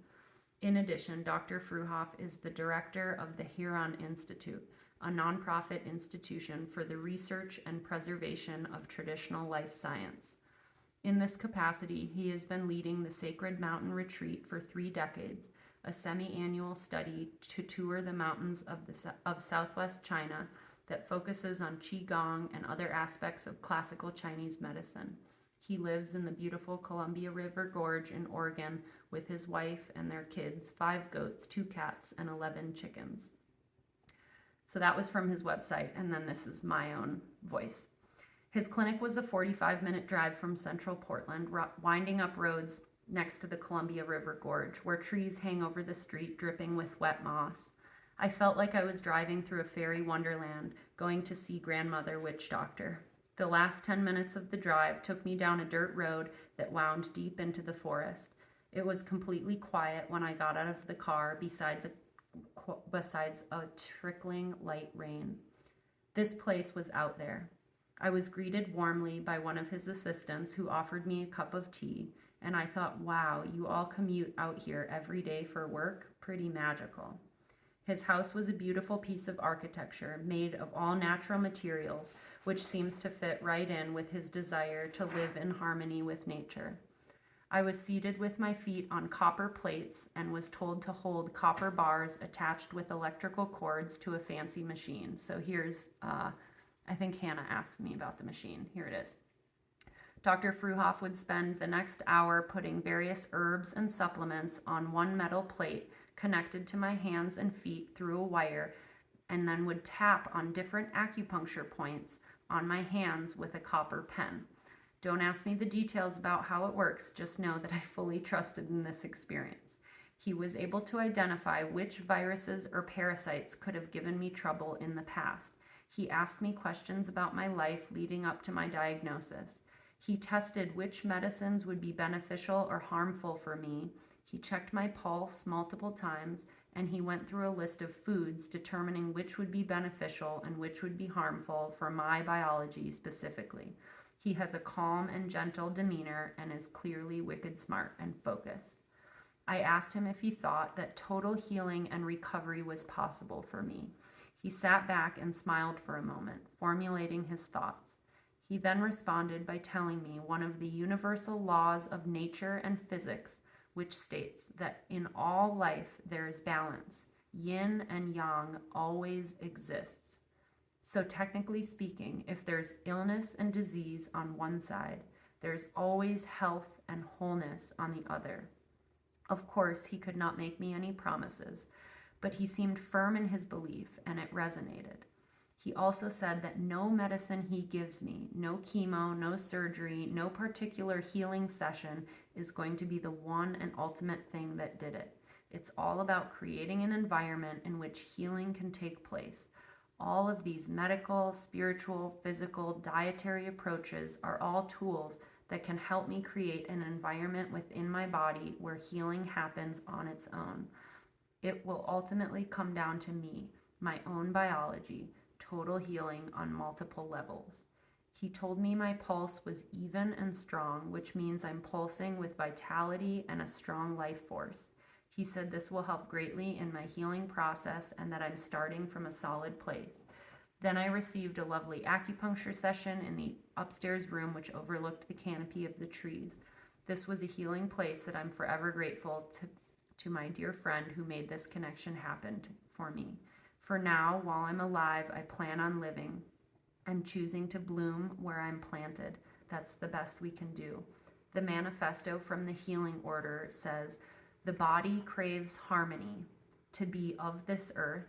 In addition, Dr. Fruhoff is the director of the Huron Institute, a nonprofit institution for the research and preservation of traditional life science. In this capacity, he has been leading the Sacred Mountain Retreat for 3 decades, a semi-annual study to tour the mountains of Southwest China that focuses on Qigong and other aspects of classical Chinese medicine. He lives in the beautiful Columbia River Gorge in Oregon with his wife and their kids, 5 goats, 2 cats, and 11 chickens. So that was from his website, and then this is my own voice. His clinic was a 45-minute drive from central Portland, winding up roads next to the Columbia River Gorge, where trees hang over the street dripping with wet moss. I felt like I was driving through a fairy wonderland, going to see Grandmother Witch Doctor. The last 10 minutes of the drive took me down a dirt road that wound deep into the forest. It was completely quiet when I got out of the car, besides a trickling light rain. This place was out there. I was greeted warmly by one of his assistants who offered me a cup of tea, and I thought, wow, you all commute out here every day for work? Pretty magical. His house was a beautiful piece of architecture made of all natural materials, which seems to fit right in with his desire to live in harmony with nature. I was seated with my feet on copper plates and was told to hold copper bars attached with electrical cords to a fancy machine. So here's, I think Hannah asked me about the machine. Here it is. Dr. Fruhoff would spend the next hour putting various herbs and supplements on one metal plate connected to my hands and feet through a wire, and then would tap on different acupuncture points on my hands with a copper pen. Don't ask me the details about how it works, just know that I fully trusted in this experience. He was able to identify which viruses or parasites could have given me trouble in the past. He asked me questions about my life leading up to my diagnosis. He tested which medicines would be beneficial or harmful for me. He checked my pulse multiple times, and he went through a list of foods determining which would be beneficial and which would be harmful for my biology specifically. He has a calm and gentle demeanor and is clearly wicked smart and focused. I asked him if he thought that total healing and recovery was possible for me. He sat back and smiled for a moment, formulating his thoughts. He then responded by telling me one of the universal laws of nature and physics, which states that in all life there is balance. Yin and yang always exists. So technically speaking, if there's illness and disease on one side, there's always health and wholeness on the other. Of course, he could not make me any promises, but he seemed firm in his belief, and it resonated. He also said that no medicine he gives me, no chemo, no surgery, no particular healing session is going to be the one and ultimate thing that did it. It's all about creating an environment in which healing can take place. All of these medical, spiritual, physical, dietary approaches are all tools that can help me create an environment within my body where healing happens on its own. It will ultimately come down to me, my own biology, total healing on multiple levels. He told me my pulse was even and strong, which means I'm pulsing with vitality and a strong life force. He said this will help greatly in my healing process and that I'm starting from a solid place. Then I received a lovely acupuncture session in the upstairs room, which overlooked the canopy of the trees. This was a healing place that I'm forever grateful to my dear friend who made this connection happen for me. For now, while I'm alive, I plan on living. I'm choosing to bloom where I'm planted. That's the best we can do. The manifesto from the Healing Order says, the body craves harmony, to be of this earth,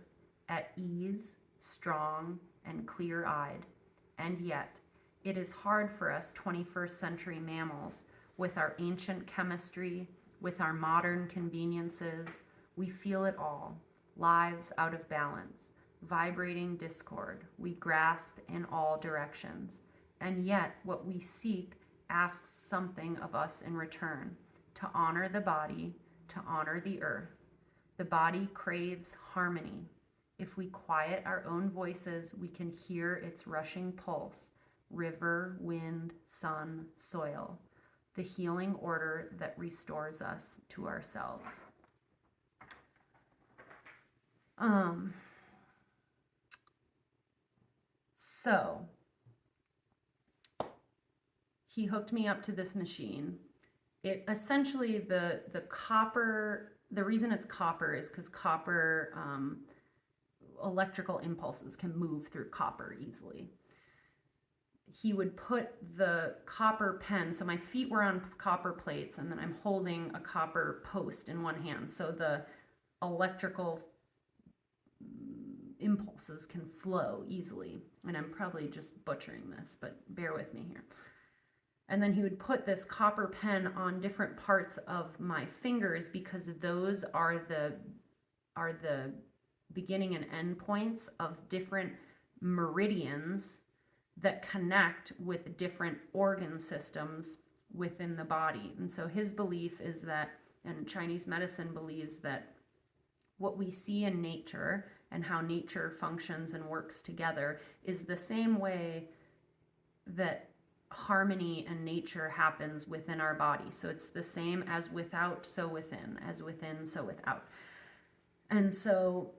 at ease, strong, and clear-eyed. And yet, it is hard for us 21st century mammals, with our ancient chemistry, with our modern conveniences. We feel it all. Lives out of balance, vibrating discord. We grasp in all directions. And yet, what we seek asks something of us in return, to honor the body, to honor the earth. The body craves harmony. If we quiet our own voices, we can hear its rushing pulse, river, wind, sun, soil, the healing order that restores us to ourselves. So he hooked me up to this machine. It essentially, the copper, the reason it's copper is because copper electrical impulses can move through copper easily. He would put the copper pen, so my feet were on copper plates, and then I'm holding a copper post in one hand, so the electrical impulses can flow easily. And I'm probably just butchering this, but bear with me here. And then he would put this copper pen on different parts of my fingers, because those are the beginning and end points of different meridians that connect with different organ systems within the body. And so his belief is that, and Chinese medicine believes that, what we see in nature and how nature functions and works together is the same way that harmony and nature happens within our body. So it's the same as without, so within, as within, so without. And so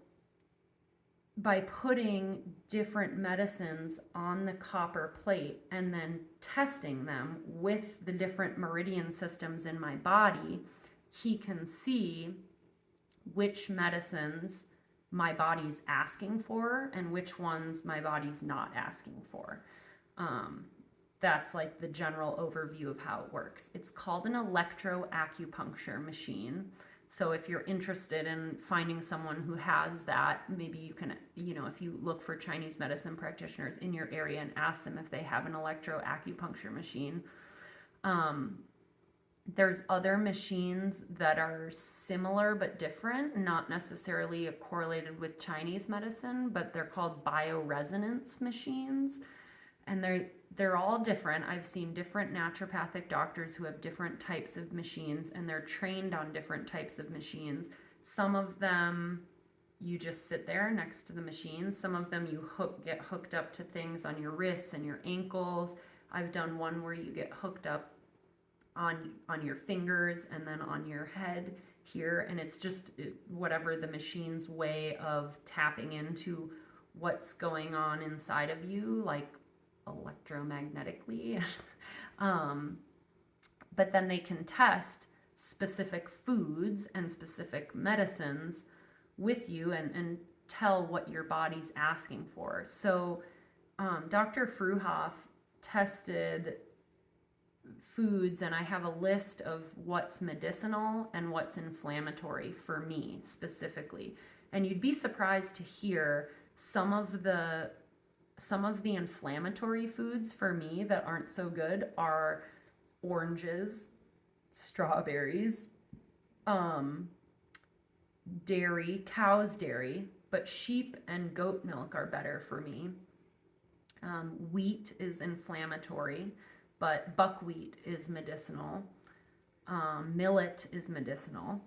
by putting different medicines on the copper plate and then testing them with the different meridian systems in my body, he can see which medicines my body's asking for and which ones my body's not asking for. That's like the general overview of how it works. It's called an electroacupuncture machine. So if you're interested in finding someone who has that, maybe you can, if you look for Chinese medicine practitioners in your area and ask them if they have an electroacupuncture machine. There's other machines that are similar but different, not necessarily correlated with Chinese medicine, but they're called bioresonance machines. And they're all different. I've seen different naturopathic doctors who have different types of machines, and they're trained on different types of machines. Some of them you just sit there next to the machine. Some of them you get hooked up to things on your wrists and your ankles. I've done one where you get hooked up on your fingers and then on your head here, and it's just whatever the machine's way of tapping into what's going on inside of you, like electromagnetically. But then they can test specific foods and specific medicines with you and tell what your body's asking for. So Dr. Fruhoff tested foods, and I have a list of what's medicinal and what's inflammatory for me specifically. And you'd be surprised to hear some of the inflammatory foods for me that aren't so good are oranges, strawberries, dairy, cow's dairy, but sheep and goat milk are better for me. Wheat is inflammatory, but buckwheat is medicinal. Millet is medicinal.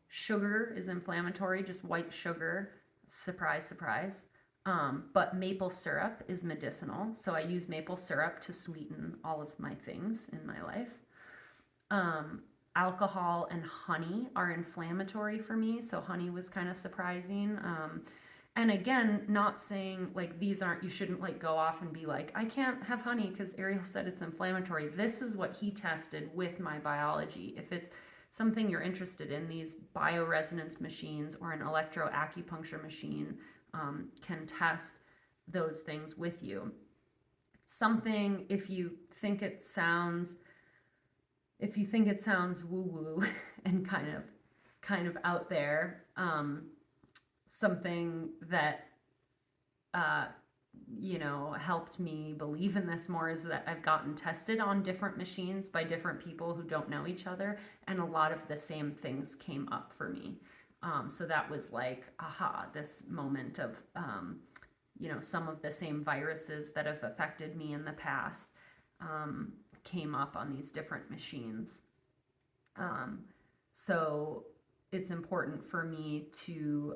Sugar is inflammatory, just white sugar. Surprise, surprise. But maple syrup is medicinal. So I use maple syrup to sweeten all of my things in my life. Alcohol and honey are inflammatory for me. So honey was kind of surprising. And again, not saying like these aren't, you shouldn't like go off and be like, I can't have honey because Ariel said it's inflammatory. This is what he tested with my biology. If it's something you're interested in, these bioresonance machines or an electroacupuncture machine can test those things with you. Something, if you think it sounds woo-woo and kind of out there, something that helped me believe in this more is that I've gotten tested on different machines by different people who don't know each other, and a lot of the same things came up for me. So that was like, aha, this moment of some of the same viruses that have affected me in the past came up on these different machines. So it's important for me to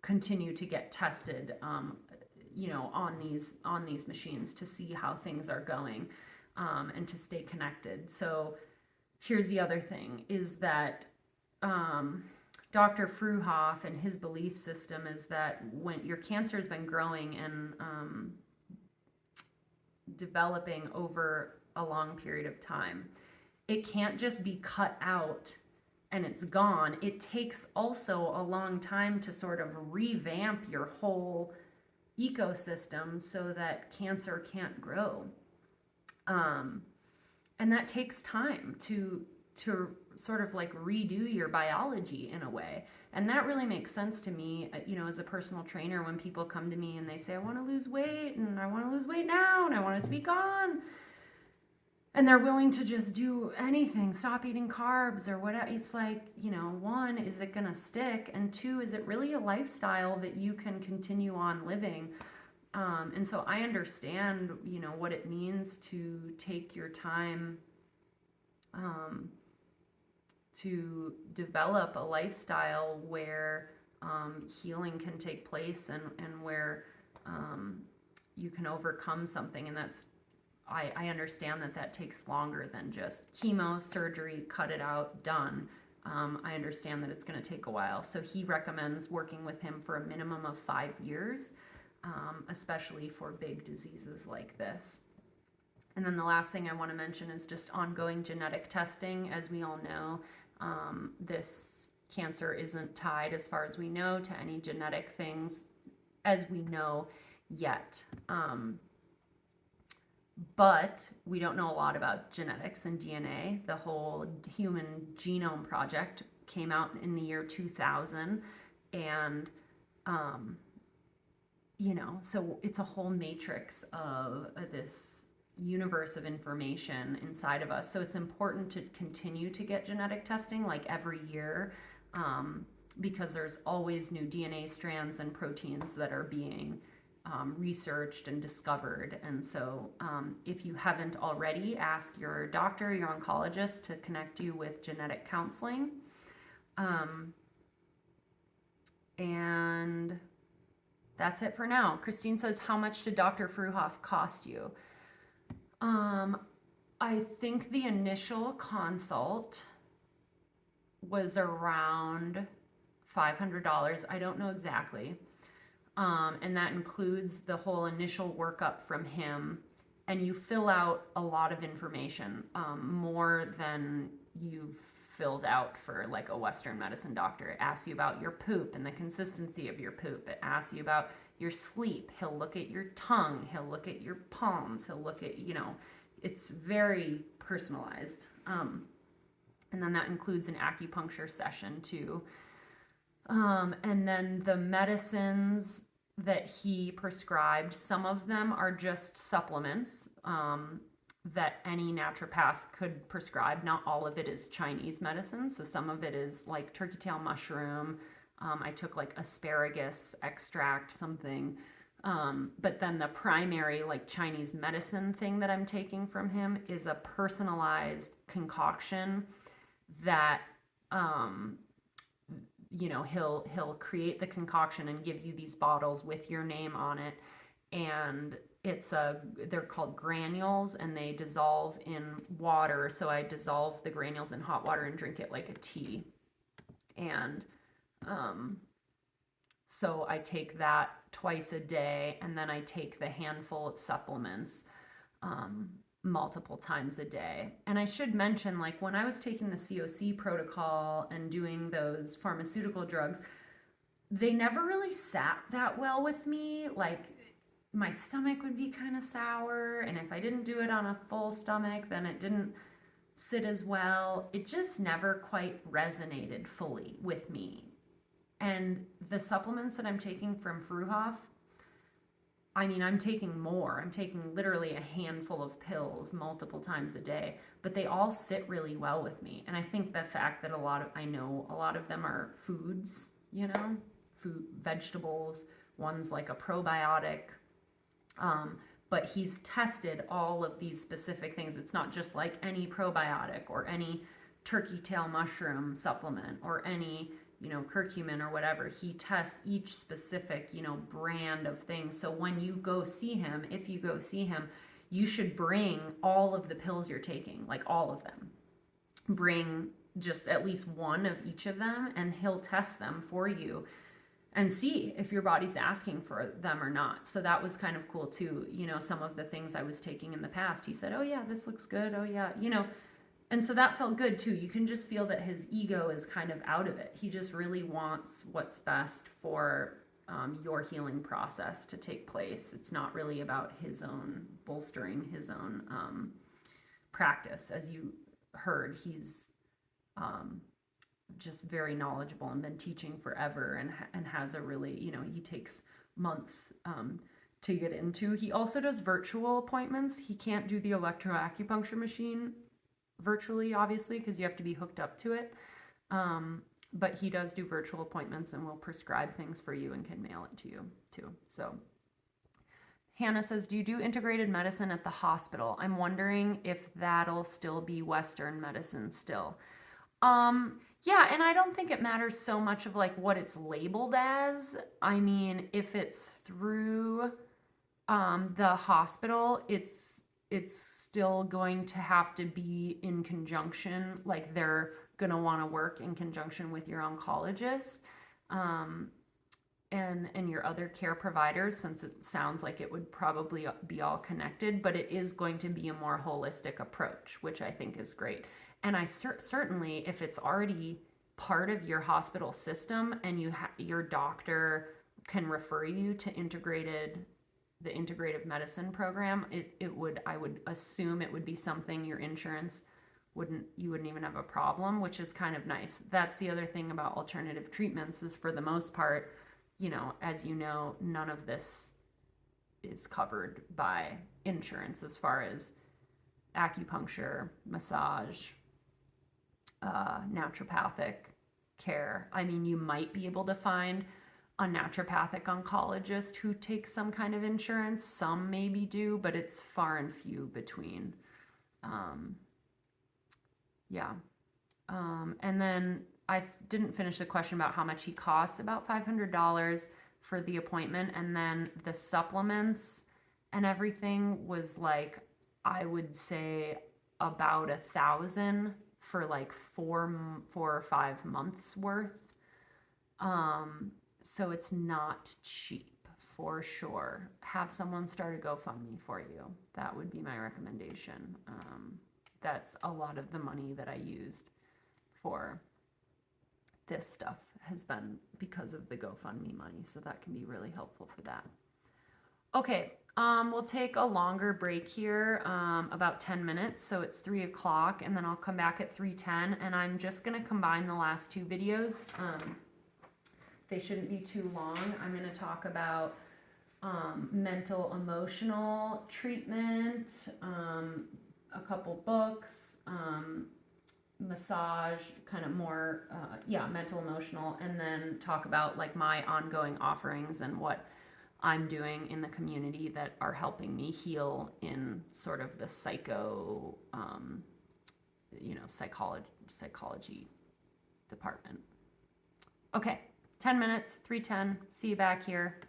continue to get tested, on these machines to see how things are going, and to stay connected. So here's the other thing is that Dr. Fruhoff and his belief system is that when your cancer has been growing and developing over a long period of time, it can't just be cut out and it's gone, it takes also a long time to sort of revamp your whole ecosystem so that cancer can't grow. And that takes time to sort of like redo your biology in a way. And that really makes sense to me, as a personal trainer, when people come to me and they say, I want to lose weight and I want to lose weight now and I want it to be gone. And they're willing to just do anything, stop eating carbs or whatever. It's like, one, is it going to stick? And two, is it really a lifestyle that you can continue on living? And so I understand, what it means to take your time to develop a lifestyle where healing can take place and where you can overcome something. And I understand that takes longer than just chemo, surgery, cut it out, done. I understand that it's going to take a while. So he recommends working with him for a minimum of 5 years, especially for big diseases like this. And then the last thing I want to mention is just ongoing genetic testing. As we all know, this cancer isn't tied, as far as we know, to any genetic things as we know yet. But we don't know a lot about genetics and DNA. The whole Human Genome Project came out in the year 2000, and so it's a whole matrix of this universe of information inside of us. So it's important to continue to get genetic testing like every year, because there's always new DNA strands and proteins that are being researched and discovered. And so if you haven't already, ask your doctor, your oncologist, to connect you with genetic counseling. And that's it for now. Christine says, how much did Dr. Fruhoff cost you? I think the initial consult was around $500. I don't know exactly. And that includes the whole initial workup from him. And you fill out a lot of information, more than you've filled out for like a Western medicine doctor. It asks you about your poop and the consistency of your poop. It asks you about your sleep. He'll look at your tongue. He'll look at your palms. He'll look at, it's very personalized. And then that includes an acupuncture session too. And then the medicines that he prescribed, some of them are just supplements that any naturopath could prescribe. Not all of it is Chinese medicine. So some of it is like turkey tail mushroom. I took like asparagus extract, something. But then the primary like Chinese medicine thing that I'm taking from him is a personalized concoction that he'll create the concoction and give you these bottles with your name on it, and they're called granules, and they dissolve in water. So I dissolve the granules in hot water and drink it like a tea. And so I take that twice a day, and then I take the handful of supplements multiple times a day. And I should mention, like when I was taking the COC protocol and doing those pharmaceutical drugs, they never really sat that well with me. Like my stomach would be kind of sour, and if I didn't do it on a full stomach, then it didn't sit as well. It just never quite resonated fully with me. And the supplements that I'm taking from Fruhoff, I'm taking more. I'm taking literally a handful of pills multiple times a day, but they all sit really well with me. And I think the fact that I know a lot of them are foods, food, vegetables, one's like a probiotic, but he's tested all of these specific things. It's not just like any probiotic or any turkey tail mushroom supplement or any curcumin or whatever. He tests each specific, brand of things. So when you go see him, if you go see him, you should bring all of the pills you're taking, like all of them. Bring just at least one of each of them, and he'll test them for you and see if your body's asking for them or not. So that was kind of cool too. Some of the things I was taking in the past, he said, oh yeah, this looks good. Oh yeah. And so that felt good too. You can just feel that his ego is kind of out of it. He just really wants what's best for your healing process to take place. It's not really about his own bolstering his own practice. As you heard, he's just very knowledgeable and been teaching forever, and has a really, you know, he takes months to get into. He also does virtual appointments. He can't do the electroacupuncture machine virtually, obviously, because you have to be hooked up to it. But he does do virtual appointments and will prescribe things for you and can mail it to you too. So Hannah says, do you do integrated medicine at the hospital? I'm wondering if that'll still be Western medicine still. Yeah, and I don't think it matters so much of like what it's labeled as. I mean, if it's through the hospital, it's still going to have to be in conjunction, like they're going to want to work in conjunction with your oncologist and your other care providers, since it sounds like it would probably be all connected, but it is going to be a more holistic approach, which I think is great. And I certainly, if it's already part of your hospital system and your doctor can refer you to the integrative medicine program, I would assume it would be something your insurance you wouldn't even have a problem, which is kind of nice. That's the other thing about alternative treatments, is for the most part, you know, as you know, none of this is covered by insurance as far as acupuncture, massage, naturopathic care. I mean, you might be able to find a naturopathic oncologist who takes some kind of insurance. Some maybe do, but it's far and few between. Yeah. And then I didn't finish the question about how much he costs, about $500 for the appointment. And then the supplements and everything was like, I would say about $1,000 for like 4 or 5 months worth. So it's not cheap for sure. Have someone start a GoFundMe for you. That would be my recommendation. That's a lot of the money that I used for this stuff has been because of the GoFundMe money. So that can be really helpful for that. Okay, we'll take a longer break here, about 10 minutes. So it's 3 o'clock, and then I'll come back at 3:10, and I'm just gonna combine the last 2 videos. They shouldn't be too long. I'm gonna talk about mental emotional treatment, a couple books, massage, kind of more, mental emotional, and then talk about like my ongoing offerings and what I'm doing in the community that are helping me heal in sort of the psychology department. Okay, 10 minutes, 3:10, see you back here.